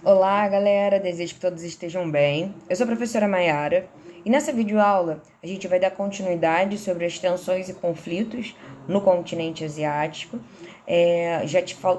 Olá, galera! Desejo que todos estejam bem. Eu sou a professora Maiara e nessa videoaula a gente vai dar continuidade sobre as tensões e conflitos no continente asiático.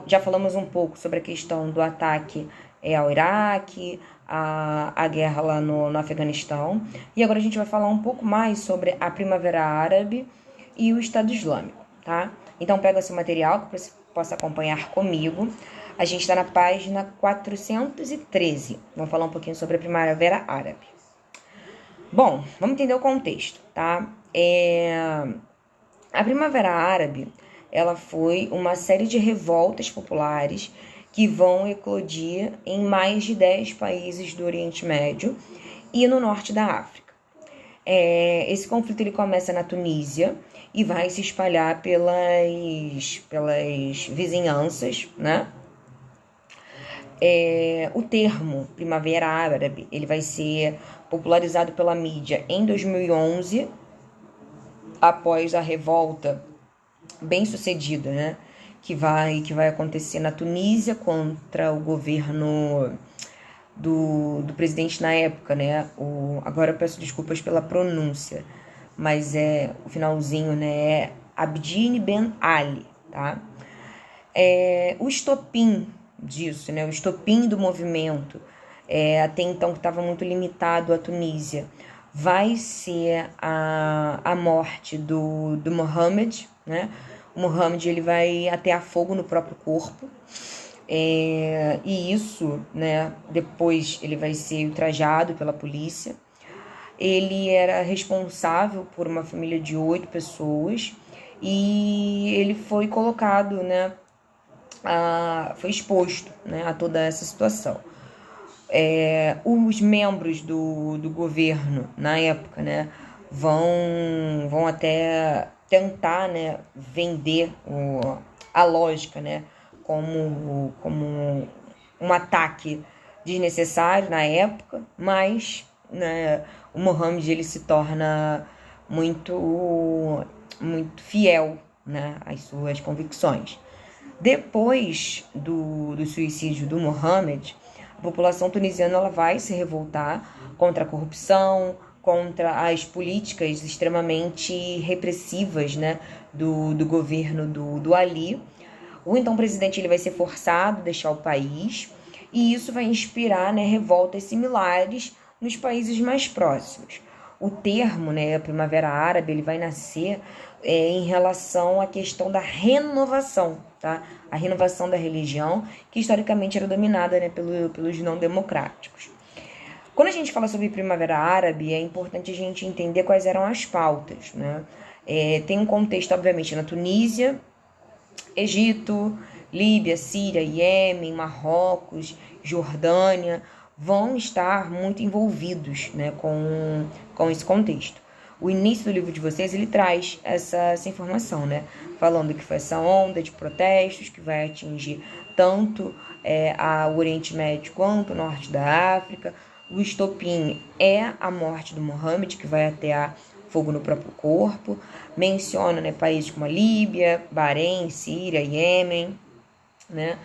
Já falamos um pouco sobre a questão do ataque ao Iraque, a guerra lá no Afeganistão. E agora a gente vai falar um pouco mais sobre a Primavera Árabe e o Estado Islâmico, tá? Então pega seu material que você possa acompanhar comigo. A gente está na página 413. Vamos falar um pouquinho sobre a Primavera Árabe. Bom, vamos entender o contexto, tá? A Primavera Árabe, ela foi uma série de revoltas populares que vão eclodir em mais de 10 países do Oriente Médio e no norte da África. Esse conflito ele começa na Tunísia e vai se espalhar pelas vizinhanças, né? O termo Primavera Árabe ele vai ser popularizado pela mídia em 2011, após a revolta bem sucedida, né, que vai acontecer na Tunísia contra o governo do presidente na época, né? Agora eu peço desculpas pela pronúncia, mas o finalzinho, né, é Abdine Ben Ali, tá? O estopim disso, né, o estopim do movimento, até então que estava muito limitado à Tunísia, vai ser a morte do Mohammed, né? O Mohammed ele vai atear fogo no próprio corpo, e isso, né, depois ele vai ser ultrajado pela polícia. Ele era responsável por uma família de 8 pessoas e ele foi colocado, né, foi exposto, né, a toda essa situação. Os membros do governo na época, né, vão até tentar, né, vender a lógica, né, como um ataque desnecessário na época, mas, né, o Mohammed ele se torna muito fiel, né, às suas convicções. Depois do suicídio do Mohammed, a população tunisiana ela vai se revoltar contra a corrupção, contra as políticas extremamente repressivas, né, do governo do Ali. O então presidente ele vai ser forçado a deixar o país e isso vai inspirar, né, revoltas similares nos países mais próximos. O termo, né, a Primavera Árabe, ele vai nascer em relação à questão da renovação, tá? A renovação da religião, que historicamente era dominada, né, pelos não democráticos. Quando a gente fala sobre Primavera Árabe, é importante a gente entender quais eram as pautas, né? Tem um contexto, obviamente, na Tunísia, Egito, Líbia, Síria, Iêmen, Marrocos, Jordânia, vão estar muito envolvidos, né, com esse contexto. O início do livro de vocês, ele traz essa informação, né, falando que foi essa onda de protestos que vai atingir tanto o Oriente Médio quanto o Norte da África. O estopim é a morte do Mohammed, que vai atear fogo no próprio corpo. Menciona, né, países como a Líbia, Bahrein, Síria, Iêmen, né?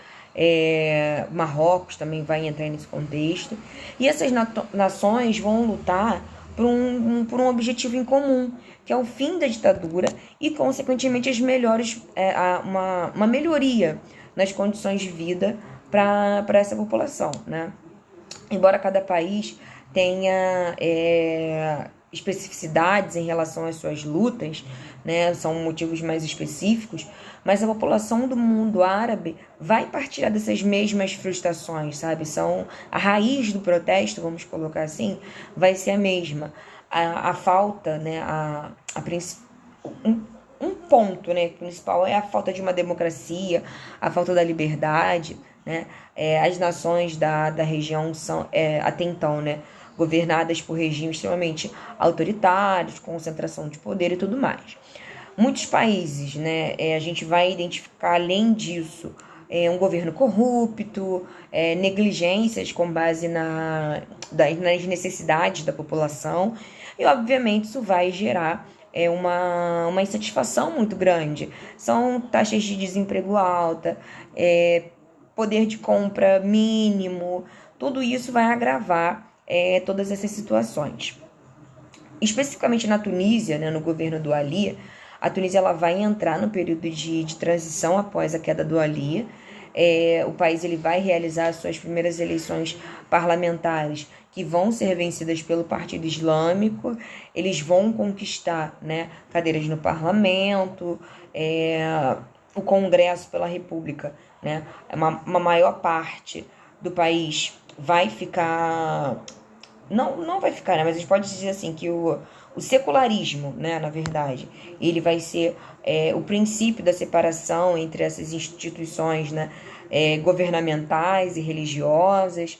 Marrocos também vai entrar nesse contexto. E essas nações vão lutar por um objetivo em comum, que é o fim da ditadura e, consequentemente, uma melhoria nas condições de vida para essa população, né? Embora cada país tenha especificidades em relação às suas lutas, né, são motivos mais específicos, mas a população do mundo árabe vai partilhar dessas mesmas frustrações, sabe? A raiz do protesto, vamos colocar assim, vai ser a mesma. A falta, né, um ponto, né, principal é a falta de uma democracia, a falta da liberdade, né? As nações da região são, até então, né, governadas por regimes extremamente autoritários, concentração de poder e tudo mais. Muitos países, né, a gente vai identificar, além disso, um governo corrupto, negligências com base nas necessidades da população, e obviamente isso vai gerar uma insatisfação muito grande. São taxas de desemprego alta, poder de compra mínimo, tudo isso vai agravar todas essas situações. Especificamente na Tunísia, né, no governo do Ali, a Tunísia ela vai entrar no período de transição após a queda do Ali. O país ele vai realizar as suas primeiras eleições parlamentares, que vão ser vencidas pelo Partido Islâmico. Eles vão conquistar, né, cadeiras no parlamento, o Congresso pela República, né, uma maior parte do país vai ficar... Não vai ficar, né, mas a gente pode dizer assim que o secularismo, né, na verdade, ele vai ser o princípio da separação entre essas instituições, né, governamentais e religiosas.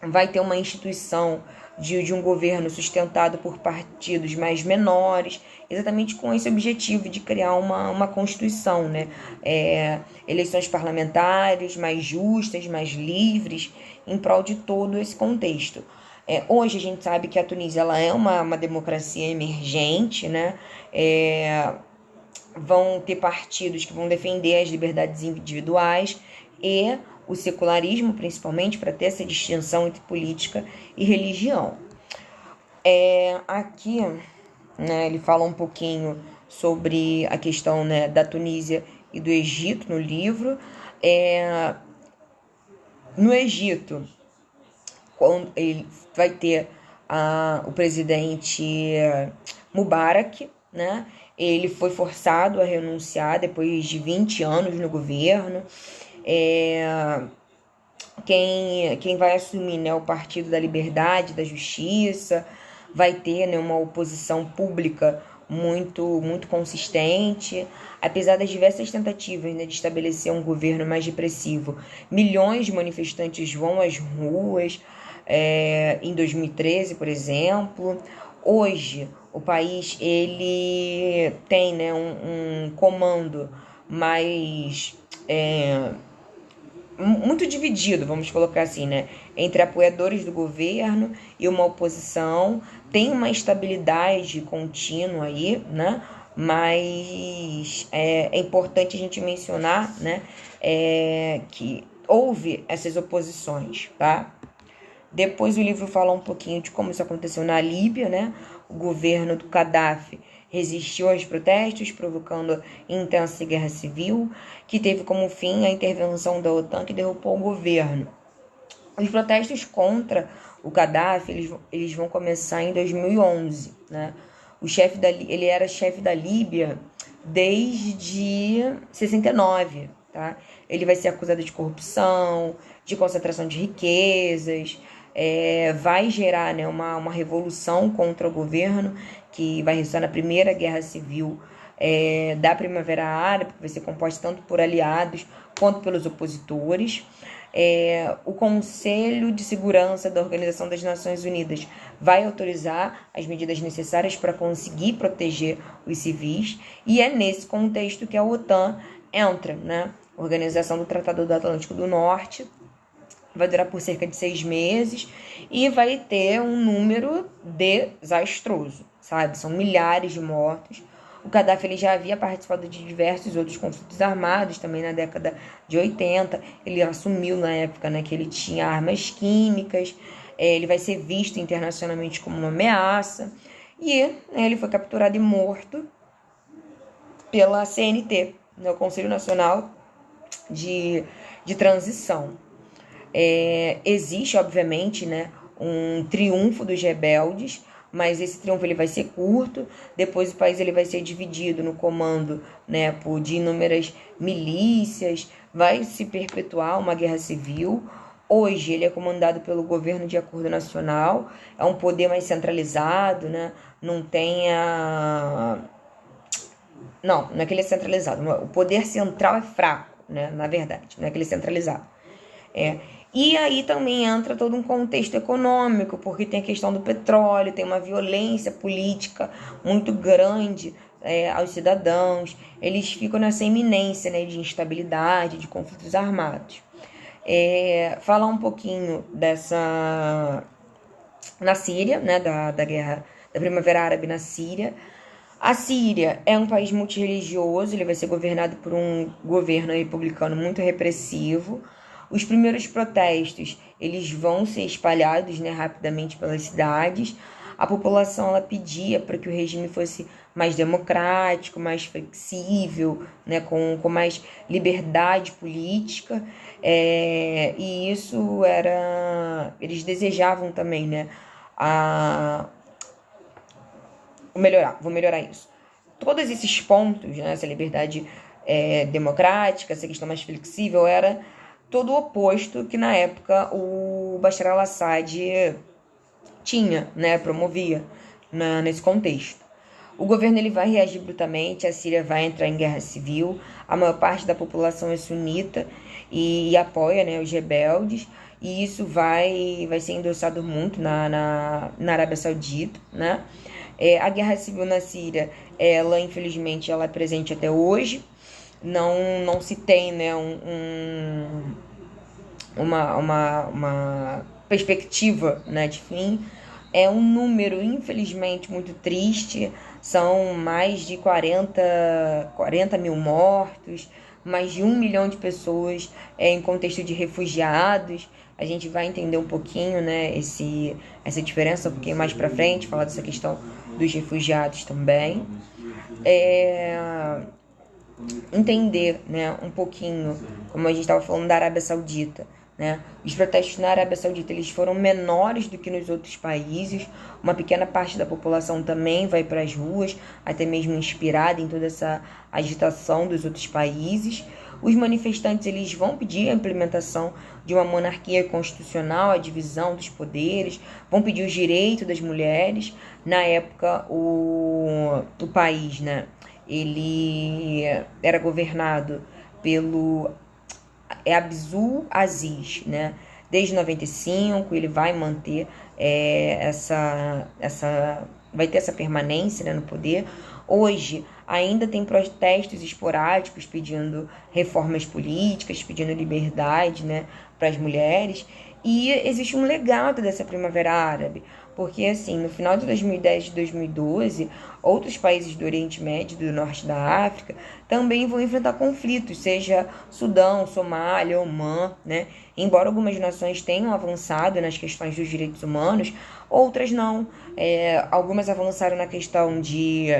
Vai ter uma instituição de um governo sustentado por partidos mais menores, exatamente com esse objetivo de criar uma constituição, né? Eleições parlamentares mais justas, mais livres, em prol de todo esse contexto. Hoje a gente sabe que a Tunísia ela é uma democracia emergente, né? Vão ter partidos que vão defender as liberdades individuais e o secularismo, principalmente, para ter essa distinção entre política e religião. Aqui, né, ele fala um pouquinho sobre a questão, né, da Tunísia e do Egito no livro. No Egito, quando ele vai ter o presidente Mubarak, né? Ele foi forçado a renunciar depois de 20 anos no governo. Quem vai assumir, né, o Partido da Liberdade, da Justiça, vai ter, né, uma oposição pública muito consistente. Apesar das diversas tentativas, né, de estabelecer um governo mais repressivo, milhões de manifestantes vão às ruas, em 2013, por exemplo. Hoje, o país ele tem, né, um comando mais... muito dividido, vamos colocar assim, né, entre apoiadores do governo e uma oposição. Tem uma estabilidade contínua aí, né, mas é importante a gente mencionar, né, que houve essas oposições, tá? Depois o livro fala um pouquinho de como isso aconteceu na Líbia, né? O governo do Gaddafi resistiu aos protestos, provocando intensa guerra civil, que teve como fim a intervenção da OTAN, que derrubou o governo. Os protestos contra o Gaddafi, eles vão começar em 2011, né? Ele era chefe da Líbia desde 69, tá? Ele vai ser acusado de corrupção, de concentração de riquezas. Vai gerar, né, uma revolução contra o governo, que vai resultar na primeira guerra civil da Primavera Árabe, que vai ser composta tanto por aliados quanto pelos opositores. O Conselho de Segurança da Organização das Nações Unidas vai autorizar as medidas necessárias para conseguir proteger os civis, e é nesse contexto que a OTAN entra, né? Organização do Tratado do Atlântico do Norte. Vai durar por cerca de 6 meses e vai ter um número desastroso, sabe? São milhares de mortos. O Gaddafi ele já havia participado de diversos outros conflitos armados, também na década de 80. Ele assumiu na época, né, que ele tinha armas químicas. Ele vai ser visto internacionalmente como uma ameaça. E, né, ele foi capturado e morto pela CNT, né, o Conselho Nacional de Transição. Existe, obviamente, né, um triunfo dos rebeldes, mas esse triunfo ele vai ser curto. Depois o país ele vai ser dividido no comando, né, de inúmeras milícias, vai se perpetuar uma guerra civil. Hoje ele é comandado pelo governo de acordo nacional, é um poder mais centralizado, né? Não é que ele é centralizado, o poder central é fraco, né? Na verdade, não é que ele é centralizado. E aí também entra todo um contexto econômico, porque tem a questão do petróleo, tem uma violência política muito grande aos cidadãos. Eles ficam nessa iminência, né, de instabilidade, de conflitos armados. Falar um pouquinho na Síria, né, da guerra da Primavera Árabe na Síria. A Síria é um país multirreligioso, ele vai ser governado por um governo republicano muito repressivo. Os primeiros protestos, eles vão ser espalhados, né, rapidamente pelas cidades. A população ela pedia para que o regime fosse mais democrático, mais flexível, né, com mais liberdade política. E isso era... Eles desejavam também, né, vou melhorar isso. Todos esses pontos, né, essa liberdade democrática, essa questão mais flexível, era todo o oposto que na época o Bashar al-Assad tinha, né, promovia nesse contexto. O governo ele vai reagir brutalmente, a Síria vai entrar em guerra civil, a maior parte da população é sunita e apoia, né, os rebeldes, e isso vai ser endossado muito na Arábia Saudita, né? A guerra civil na Síria, ela infelizmente ela é presente até hoje, não se tem, né, uma perspectiva, né, de fim. É um número, infelizmente, muito triste. São mais de 40 mil mortos, mais de 1 milhão de pessoas em contexto de refugiados. A gente vai entender um pouquinho, né, essa diferença um pouquinho mais para frente, falar dessa questão dos refugiados também. Entender, né, um pouquinho, como a gente estava falando da Arábia Saudita, né? Os protestos na Arábia Saudita eles foram menores do que nos outros países. Uma pequena parte da população também vai para as ruas, até mesmo inspirada em toda essa agitação dos outros países. Os manifestantes eles vão pedir a implementação de uma monarquia constitucional, a divisão dos poderes, vão pedir os direitos das mulheres. Na época, o país, né, ele era governado pelo Abdul Aziz, né? Desde 95 ele vai manter vai ter essa permanência, né, no poder. Hoje ainda tem protestos esporádicos pedindo reformas políticas, pedindo liberdade, né, para as mulheres. E existe um legado dessa Primavera Árabe, porque assim, no final de 2010 e 2012, outros países do Oriente Médio e do Norte da África também vão enfrentar conflitos, seja Sudão, Somália, Omã, né? Embora algumas nações tenham avançado nas questões dos direitos humanos, outras não. Algumas avançaram na questão de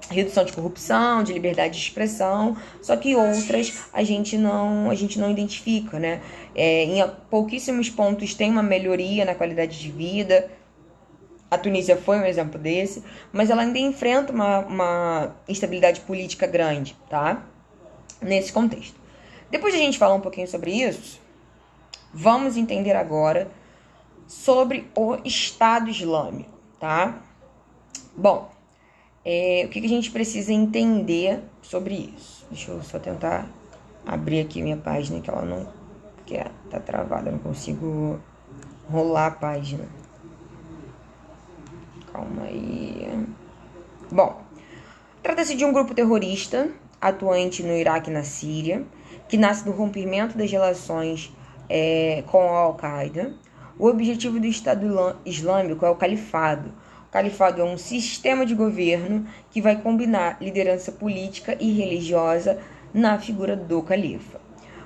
redução de corrupção, de liberdade de expressão, só que outras a gente não identifica, né? Em pouquíssimos pontos tem uma melhoria na qualidade de vida. A Tunísia foi um exemplo desse, mas ela ainda enfrenta uma instabilidade política grande, tá? Nesse contexto. Depois de a gente falar um pouquinho sobre isso, vamos entender agora sobre o Estado Islâmico, tá? Bom, o que a gente precisa entender sobre isso? Deixa eu só tentar abrir aqui minha página, que ela não quer, tá travada, eu não consigo rolar a página. Calma aí. Bom, trata-se de um grupo terrorista atuante no Iraque e na Síria, que nasce do rompimento das relações com a Al-Qaeda. O objetivo do Estado Islâmico é o califado. O califado é um sistema de governo que vai combinar liderança política e religiosa na figura do califa.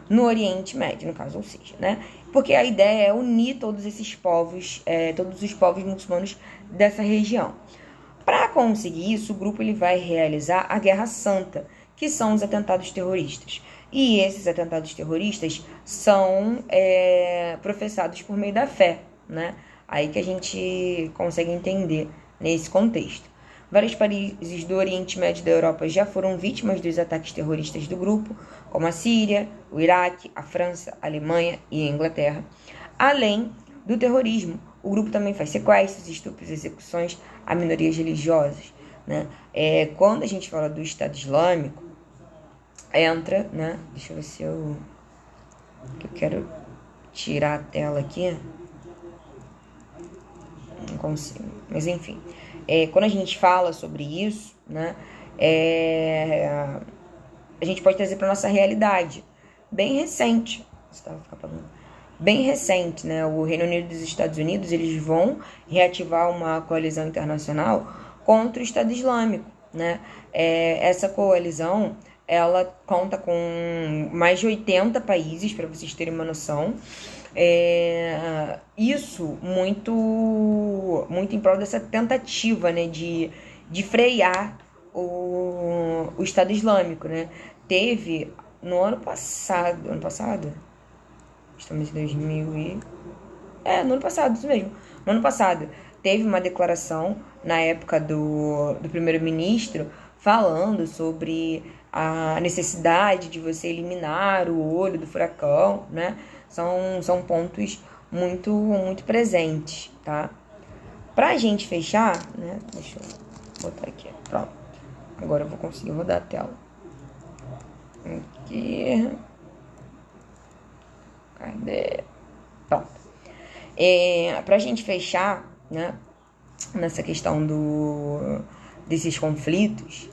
No Oriente Médio, no caso, ou seja, né? Porque a ideia é unir todos esses povos, todos os povos muçulmanos dessa região. Para conseguir isso, o grupo ele vai realizar a Guerra Santa, que são os atentados terroristas. E esses atentados terroristas são professados por meio da fé, né? Aí que a gente consegue entender nesse contexto. Vários países do Oriente Médio e da Europa já foram vítimas dos ataques terroristas do grupo, como a Síria, o Iraque, a França, a Alemanha e a Inglaterra. Além do terrorismo, o grupo também faz sequestros, estupros e execuções a minorias religiosas, né? Quando a gente fala do Estado Islâmico, entra, né? Deixa eu ver se eu quero tirar a tela aqui. Não consigo, mas enfim. Quando a gente fala sobre isso, né? A gente pode trazer para nossa realidade bem recente. Bem recente, né? O Reino Unido e os Estados Unidos eles vão reativar uma coalizão internacional contra o Estado Islâmico, né? Essa coalizão, ela conta com mais de 80 países, para vocês terem uma noção. Isso muito em prol dessa tentativa, né, de frear o Estado Islâmico, né? Teve no ano passado, estamos em 2000 e... no ano passado, isso mesmo. No ano passado, teve uma declaração na época do primeiro-ministro falando sobre a necessidade de você eliminar o olho do furacão, né? São pontos muito, muito presentes, tá? Pra gente fechar, né? Deixa eu botar aqui, pronto. Agora eu vou conseguir rodar a tela. Aqui. Cadê? Pronto. Pra gente fechar, né? Nessa questão desses conflitos,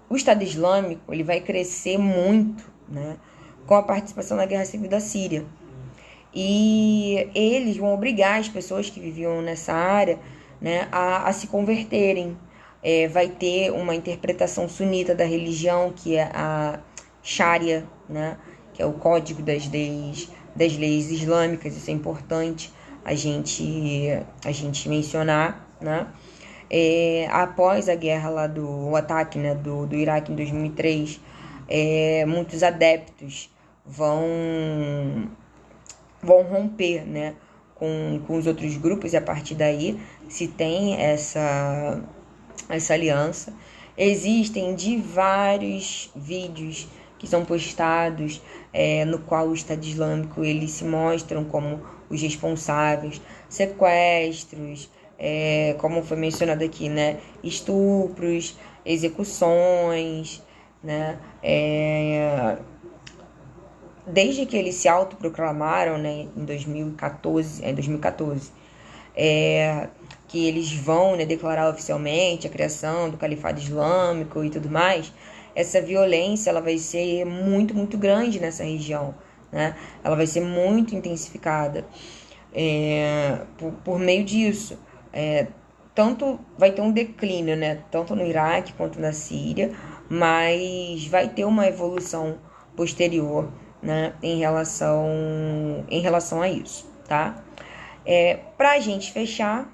o Estado Islâmico ele vai crescer muito, né, com a participação na Guerra Civil da Síria. E eles vão obrigar as pessoas que viviam nessa área, né, a se converterem. Vai ter uma interpretação sunita da religião, que é a Sharia, né, que é o código das leis islâmicas. Isso é importante a gente mencionar, né? Após a guerra lá o ataque, né, do Iraque em 2003, muitos adeptos vão romper, né, com os outros grupos, e a partir daí se tem essa aliança. Existem vários vídeos que são postados, no qual o Estado Islâmico eles se mostram como os responsáveis, sequestros, como foi mencionado aqui, né, estupros, execuções, né, desde que eles se autoproclamaram, né, em 2014, que eles vão, né, declarar oficialmente a criação do Califado Islâmico e tudo mais. Essa violência ela vai ser muito, muito grande nessa região, né? Ela vai ser muito intensificada por meio disso. Tanto vai ter um declínio, né, tanto no Iraque quanto na Síria, mas vai ter uma evolução posterior, né, em relação a isso, tá? Para a gente fechar,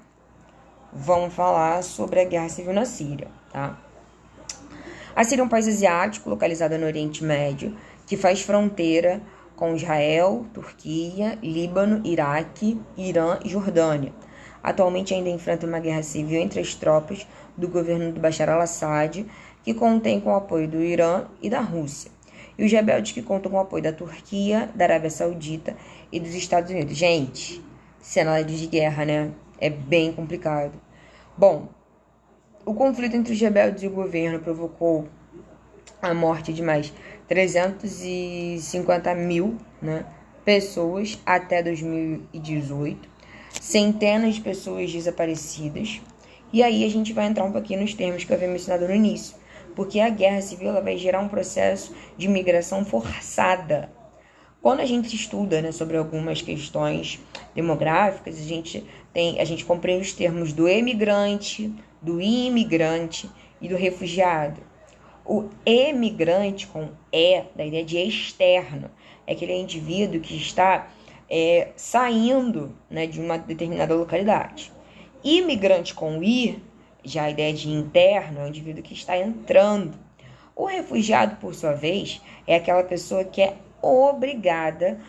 vamos falar sobre a Guerra Civil na Síria, tá? A Síria é um país asiático localizado no Oriente Médio, que faz fronteira com Israel, Turquia, Líbano, Iraque, Irã e Jordânia. Atualmente ainda enfrenta uma guerra civil entre as tropas do governo de Bashar al-Assad, que contém com o apoio do Irã e da Rússia, e os rebeldes que contam com o apoio da Turquia, da Arábia Saudita e dos Estados Unidos. Gente, cenário de guerra, né? É bem complicado. Bom, o conflito entre os rebeldes e o governo provocou a morte de mais 350 mil, né, pessoas até 2018, centenas de pessoas desaparecidas. E aí a gente vai entrar um pouquinho nos termos que eu havia mencionado no início, porque a guerra civil ela vai gerar um processo de migração forçada. Quando a gente estuda, né, sobre algumas questões demográficas, a gente compreende os termos do emigrante, do imigrante e do refugiado. O emigrante, com da ideia de externo, é aquele indivíduo que está saindo, né, de uma determinada localidade. Imigrante, com já a ideia de interno, é o indivíduo que está entrando. O refugiado, por sua vez, é aquela pessoa que é obrigada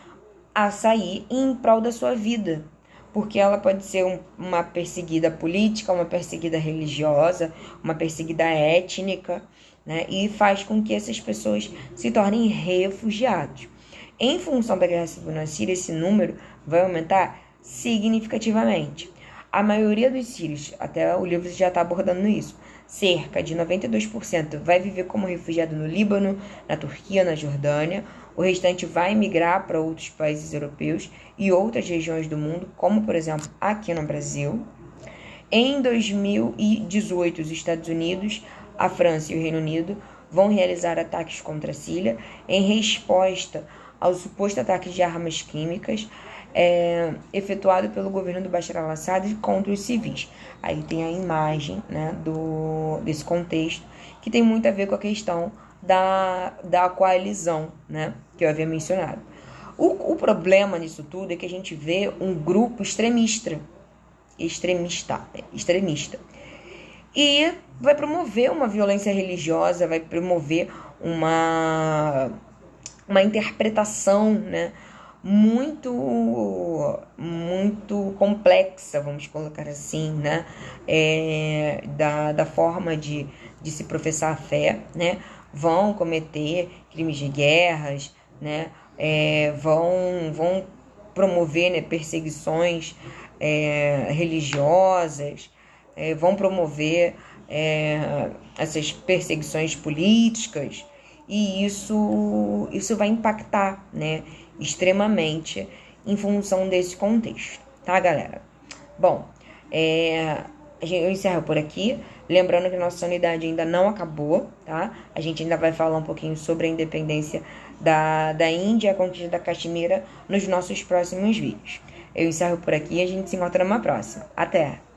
a sair em prol da sua vida, porque ela pode ser uma perseguida política, uma perseguida religiosa, uma perseguida étnica, né? E faz com que essas pessoas se tornem refugiados. Em função da guerra civil na Síria, esse número vai aumentar significativamente. A maioria dos sírios, até o livro já está abordando isso, cerca de 92% vai viver como refugiado no Líbano, na Turquia, na Jordânia. O restante vai migrar para outros países europeus e outras regiões do mundo, como, por exemplo, aqui no Brasil. Em 2018, os Estados Unidos, a França e o Reino Unido vão realizar ataques contra a Síria em resposta ao suposto ataque de armas químicas efetuado pelo governo do Bashar al-Assad contra os civis. Aí tem a imagem, né, desse contexto, que tem muito a ver com a questão da coalizão, né, que eu havia mencionado. O problema nisso tudo é que a gente vê um grupo extremista, e vai promover uma violência religiosa, vai promover uma interpretação, né, muito complexa, vamos colocar assim, né, da forma de se professar a fé, né, vão cometer crimes de guerras, né, vão promover, né, perseguições religiosas, vão promover essas perseguições políticas, e isso vai impactar, né, extremamente em função desse contexto, tá, galera? Bom, eu encerro por aqui, lembrando que nossa unidade ainda não acabou, tá? A gente ainda vai falar um pouquinho sobre a independência da Índia, a conquista da Caxemira, nos nossos próximos vídeos. Eu encerro por aqui e a gente se encontra numa próxima. Até!